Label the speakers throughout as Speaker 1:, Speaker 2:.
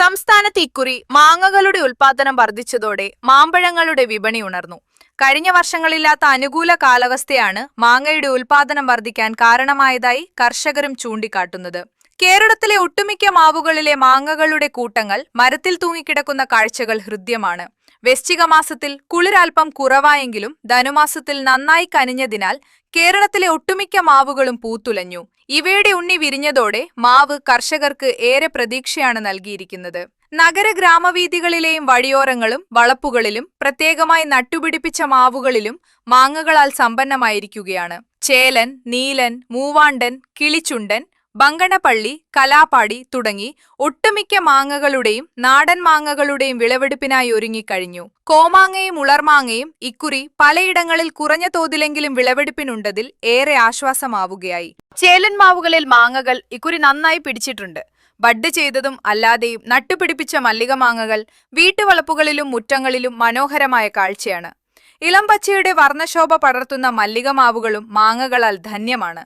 Speaker 1: സംസ്ഥാനത്ത് ഇക്കുറി മാങ്ങകളുടെ ഉൽപാദനം വർദ്ധിച്ചതോടെ മാമ്പഴങ്ങളുടെ വിപണി ഉണർന്നു. കഴിഞ്ഞ വർഷങ്ങളില്ലാത്ത അനുകൂല കാലാവസ്ഥയാണ് മാങ്ങയുടെ ഉൽപാദനം വർദ്ധിക്കാൻ കാരണമായതായി കർഷകരും ചൂണ്ടിക്കാട്ടുന്നത്. കേരളത്തിലെ ഒട്ടുമിക്ക മാവുകളിലെ മാങ്ങകളുടെ കൂട്ടങ്ങൾ മരത്തിൽ തൂങ്ങിക്കിടക്കുന്ന കാഴ്ചകൾ ഹൃദ്യമാണ്. വൃശ്ചിക മാസത്തിൽ കുളിരൽപ്പം കുറവായെങ്കിലും ധനുമാസത്തിൽ നന്നായി കനിഞ്ഞതിനാൽ കേരളത്തിലെ ഒട്ടുമിക്ക മാവുകളും പൂത്തുലഞ്ഞു. ഇവയുടെ ഉണ്ണി വിരിഞ്ഞതോടെ മാവ് കർഷകർക്ക് ഏറെ പ്രതീക്ഷയാണ് നൽകിയിരിക്കുന്നത്. നഗര ഗ്രാമവീഥികളിലെയും വഴിയോരങ്ങളും വളപ്പുകളിലും പ്രത്യേകമായി നട്ടുപിടിപ്പിച്ച മാവുകളിലും മാങ്ങകളാൽ സമ്പന്നമായിരിക്കുകയാണ്. ചേലൻ, നീലൻ, മൂവാണ്ടൻ, കിളിച്ചുണ്ടൻ, ബങ്കണപ്പള്ളി, കലാപ്പാടി തുടങ്ങി ഒട്ടുമിക്ക മാങ്ങകളുടെയും നാടൻ മാങ്ങകളുടെയും വിളവെടുപ്പിനായി ഒരുങ്ങിക്കഴിഞ്ഞു. കോമാങ്ങയും ഉളർമാങ്ങയും ഇക്കുറി പലയിടങ്ങളിൽ കുറഞ്ഞ തോതിലെങ്കിലും വിളവെടുപ്പിനുണ്ടതിൽ ഏറെ ആശ്വാസമാവുകയായി. ചേലൻ മാവുകളിൽ മാങ്ങകൾ ഇക്കുറി നന്നായി പിടിച്ചിട്ടുണ്ട്. ബഡ് ചെയ്തതും അല്ലാതെയും നട്ടുപിടിപ്പിച്ച മല്ലിക മാങ്ങകൾ വീട്ടുവളപ്പുകളിലും മുറ്റങ്ങളിലും മനോഹരമായ കാഴ്ചയാണ്. ഇളം പച്ചയുടെ വർണ്ണശോഭ പടർത്തുന്ന മല്ലിക മാവുകളും മാങ്ങകളാൽ ധന്യമാണ്.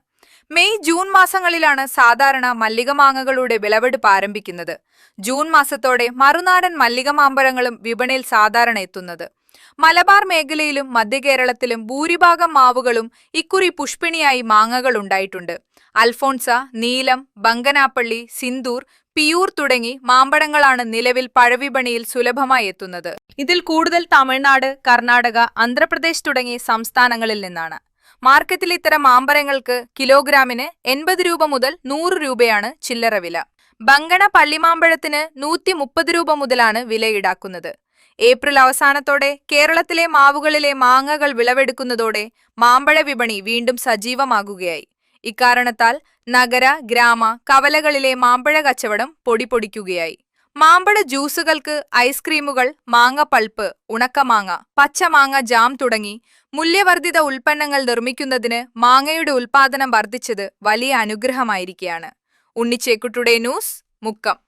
Speaker 1: മെയ് ജൂൺ മാസങ്ങളിലാണ് സാധാരണ മല്ലിക മാങ്ങകളുടെ വിളവെടുപ്പ് ആരംഭിക്കുന്നത്. ജൂൺ മാസത്തോടെ മറുനാടൻ മല്ലിക മാമ്പഴങ്ങളും വിപണിയിൽ സാധാരണ എത്തുന്നത്. മലബാർ മേഖലയിലും മധ്യകേരളത്തിലും ഭൂരിഭാഗം മാവുകളും ഇക്കുറി പുഷ്പിണിയായി മാങ്ങകൾ ഉണ്ടായിട്ടുണ്ട്. അൽഫോൺസ, നീലം, ബങ്കനാപ്പള്ളി, സിന്ദൂർ, പിയൂർ തുടങ്ങി മാമ്പഴങ്ങളാണ് നിലവിൽ പഴവിപണിയിൽ സുലഭമായി എത്തുന്നത്. ഇതിൽ കൂടുതൽ തമിഴ്നാട്, കർണാടക, ആന്ധ്രാപ്രദേശ് തുടങ്ങിയ സംസ്ഥാനങ്ങളിൽ നിന്നാണ്. മാർക്കറ്റിൽ ഇത്തരം മാമ്പഴങ്ങൾക്ക് കിലോഗ്രാമിന് 80 രൂപ മുതൽ 100 രൂപയാണ് ചില്ലറ വില. ബങ്കണ പള്ളിമാമ്പഴത്തിന് 130 രൂപ മുതലാണ് വില ഈടാക്കുന്നത്. ഏപ്രിൽ അവസാനത്തോടെ കേരളത്തിലെ മാവുകളിലെ മാങ്ങകൾ വിളവെടുക്കുന്നതോടെ മാമ്പഴ വിപണി വീണ്ടും സജീവമാകുകയായി. ഇക്കാരണത്താൽ നഗര, ഗ്രാമ, കവലകളിലെ മാമ്പഴ കച്ചവടം പൊടിപൊടിക്കുകയായി. മാമ്പഴ ജ്യൂസുകൾക്ക്, ഐസ്ക്രീമുകൾ, മാങ്ങ പൾപ്പ്, ഉണക്കമാങ്ങ, പച്ചമാങ്ങ ജാം തുടങ്ങി മൂല്യവർദ്ധിത ഉൽപ്പന്നങ്ങൾ നിർമ്മിക്കുന്നതിന് മാങ്ങയുടെ ഉൽപാദനം വർദ്ധിച്ചത് വലിയ അനുഗ്രഹമായിരിക്കുകയാണ്. ഉണ്ണിച്ചേക്കുട്ടുടെ ന്യൂസ്, മുക്കം.